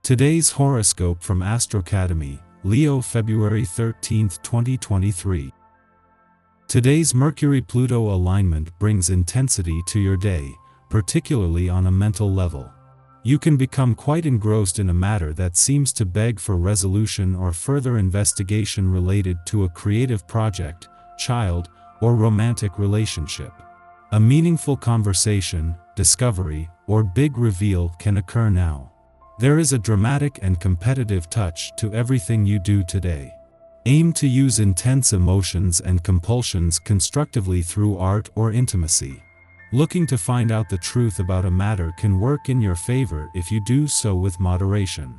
Today's horoscope from Astrocademy, Leo February 13, 2023. Today's Mercury-Pluto alignment brings intensity to your day, particularly on a mental level. You can become quite engrossed in a matter that seems to beg for resolution or further investigation related to a creative project, child, or romantic relationship. A meaningful conversation, discovery, or big reveal can occur now. There is a dramatic and competitive touch to everything you do today. Aim to use intense emotions and compulsions constructively through art or intimacy. Looking to find out the truth about a matter can work in your favor if you do so with moderation.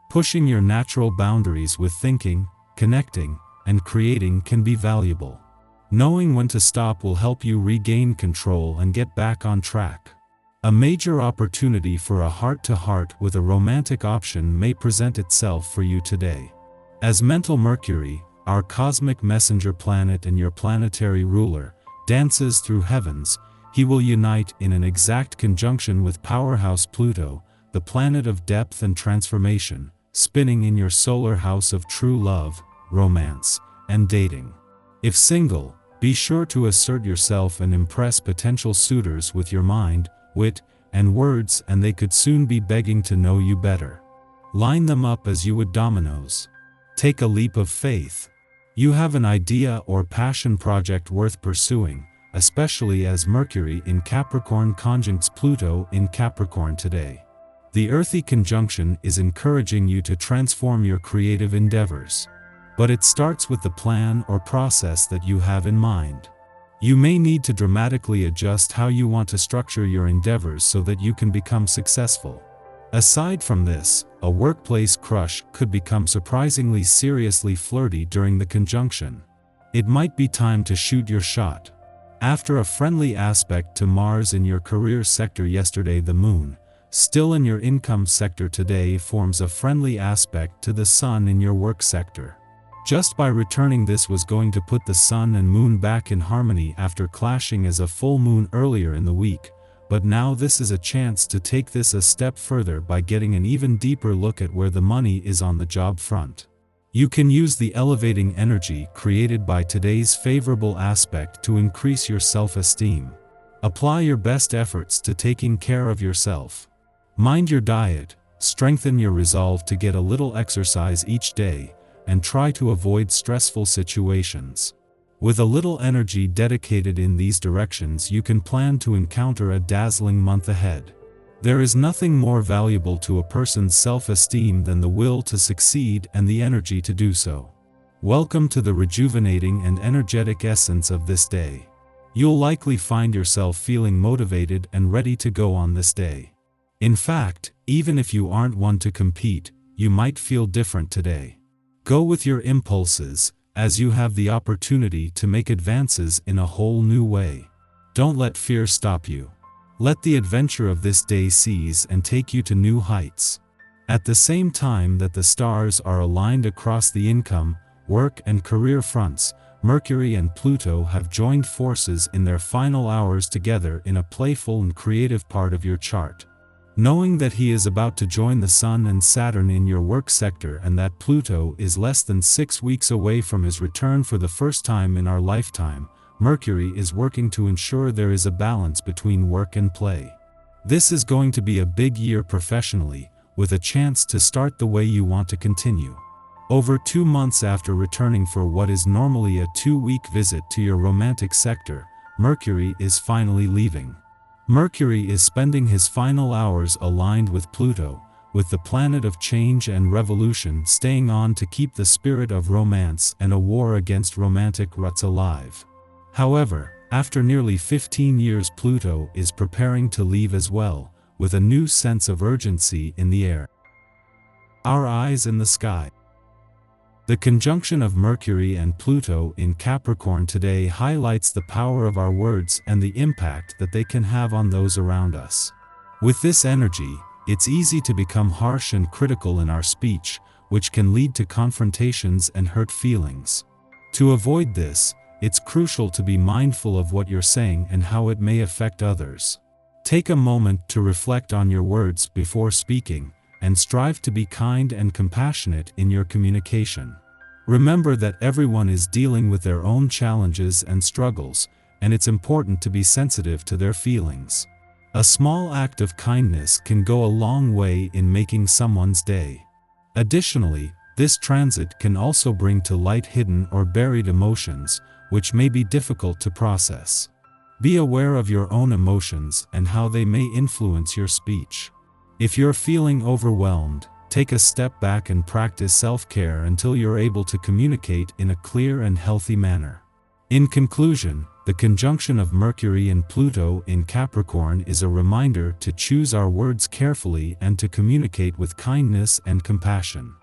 Pushing your natural boundaries with thinking, connecting, and creating can be valuable. Knowing when to stop will help you regain control and get back on track. A major opportunity for a heart-to-heart with a romantic option may present itself for you today. As mental Mercury, our cosmic messenger planet and your planetary ruler, dances through heavens, he will unite in an exact conjunction with powerhouse Pluto, the planet of depth and transformation, spinning in your solar house of true love, romance, and dating. If single, be sure to assert yourself and impress potential suitors with your mind, wit, and words, and they could soon be begging to know you better. Line them up as you would dominoes. Take a leap of faith. You have an idea or passion project worth pursuing, especially as Mercury in Capricorn conjuncts Pluto in Capricorn today. The earthy conjunction is encouraging you to transform your creative endeavors. But it starts with the plan or process that you have in mind. You may need to dramatically adjust how you want to structure your endeavors so that you can become successful. Aside from this, a workplace crush could become surprisingly seriously flirty during the conjunction. It might be time to shoot your shot. After a friendly aspect to Mars in your career sector yesterday, the Moon, still in your income sector today, forms a friendly aspect to the Sun in your work sector. Just by returning, this was going to put the Sun and Moon back in harmony after clashing as a full moon earlier in the week, but now this is a chance to take this a step further by getting an even deeper look at where the money is on the job front. You can use the elevating energy created by today's favorable aspect to increase your self-esteem. Apply your best efforts to taking care of yourself. Mind your diet, strengthen your resolve to get a little exercise each day, and try to avoid stressful situations. With a little energy dedicated in these directions, you can plan to encounter a dazzling month ahead. There is nothing more valuable to a person's self-esteem than the will to succeed and the energy to do so. Welcome to the rejuvenating and energetic essence of this day. You'll likely find yourself feeling motivated and ready to go on this day. In fact, even if you aren't one to compete, you might feel different today. Go with your impulses, as you have the opportunity to make advances in a whole new way. Don't let fear stop you. Let the adventure of this day seize and take you to new heights. At the same time that the stars are aligned across the income, work, and career fronts, Mercury and Pluto have joined forces in their final hours together in a playful and creative part of your chart. Knowing that he is about to join the Sun and Saturn in your work sector and that Pluto is less than 6 weeks away from his return for the first time in our lifetime, Mercury is working to ensure there is a balance between work and play. This is going to be a big year professionally, with a chance to start the way you want to continue. Over 2 months after returning for what is normally a 2-week visit to your romantic sector, Mercury is finally leaving. Mercury is spending his final hours aligned with Pluto, with the planet of change and revolution staying on to keep the spirit of romance and a war against romantic ruts alive. However, after nearly 15 years, Pluto is preparing to leave as well, with a new sense of urgency in the air. Our eyes in the sky. The conjunction of Mercury and Pluto in Capricorn today highlights the power of our words and the impact that they can have on those around us. With this energy, it's easy to become harsh and critical in our speech, which can lead to confrontations and hurt feelings. To avoid this, it's crucial to be mindful of what you're saying and how it may affect others. Take a moment to reflect on your words before speaking, and strive to be kind and compassionate in your communication. Remember that everyone is dealing with their own challenges and struggles, and it's important to be sensitive to their feelings. A small act of kindness can go a long way in making someone's day. Additionally, this transit can also bring to light hidden or buried emotions, which may be difficult to process. Be aware of your own emotions and how they may influence your speech. If you're feeling overwhelmed, take a step back and practice self-care until you're able to communicate in a clear and healthy manner. In conclusion, the conjunction of Mercury and Pluto in Capricorn is a reminder to choose our words carefully and to communicate with kindness and compassion.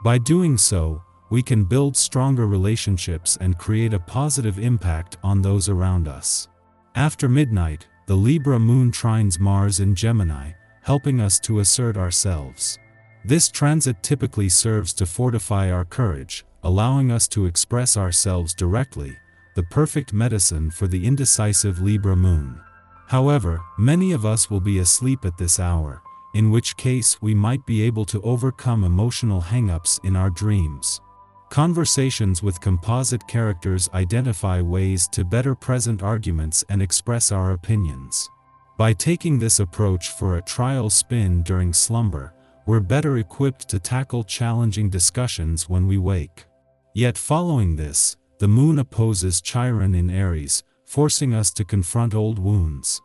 By doing so, we can build stronger relationships and create a positive impact on those around us. After midnight, the Libra moon trines Mars in Gemini, helping us to assert ourselves. This transit typically serves to fortify our courage, allowing us to express ourselves directly, the perfect medicine for the indecisive Libra moon. However, many of us will be asleep at this hour, in which case we might be able to overcome emotional hang-ups in our dreams. Conversations with composite characters identify ways to better present arguments and express our opinions. By taking this approach for a trial spin during slumber, we're better equipped to tackle challenging discussions when we wake. Yet following this, the moon opposes Chiron in Aries, forcing us to confront old wounds.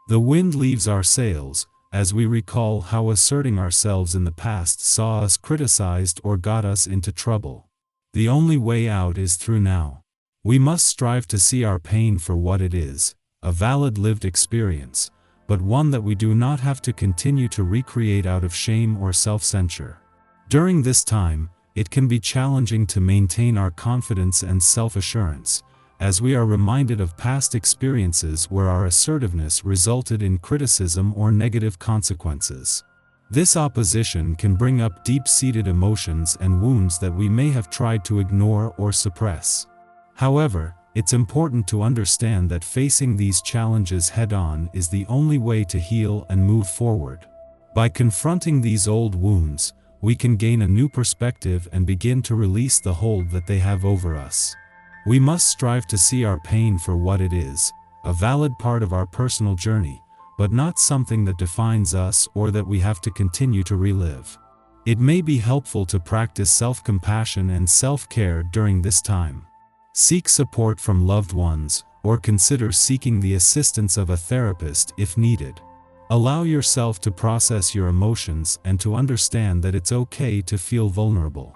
The wind leaves our sails, as we recall how asserting ourselves in the past saw us criticized or got us into trouble. The only way out is through now. We must strive to see our pain for what it is, a valid lived experience, but one that we do not have to continue to recreate out of shame or self-censure. During this time, it can be challenging to maintain our confidence and self-assurance, as we are reminded of past experiences where our assertiveness resulted in criticism or negative consequences. This opposition can bring up deep-seated emotions and wounds that we may have tried to ignore or suppress. However, it's important to understand that facing these challenges head-on is the only way to heal and move forward. By confronting these old wounds, we can gain a new perspective and begin to release the hold that they have over us. We must strive to see our pain for what it is, a valid part of our personal journey, but not something that defines us or that we have to continue to relive. It may be helpful to practice self-compassion and self-care during this time. Seek support from loved ones, or consider seeking the assistance of a therapist if needed. Allow yourself to process your emotions and to understand that it's okay to feel vulnerable.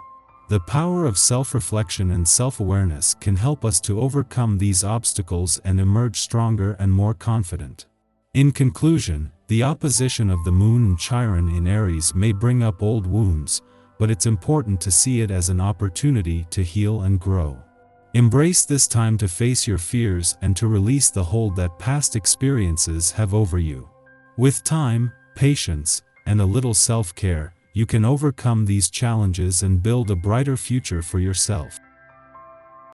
The power of self-reflection and self-awareness can help us to overcome these obstacles and emerge stronger and more confident. In conclusion, the opposition of the moon and Chiron in Aries may bring up old wounds, but it's important to see it as an opportunity to heal and grow. Embrace this time to face your fears and to release the hold that past experiences have over you. With time, patience, and a little self-care, you can overcome these challenges and build a brighter future for yourself.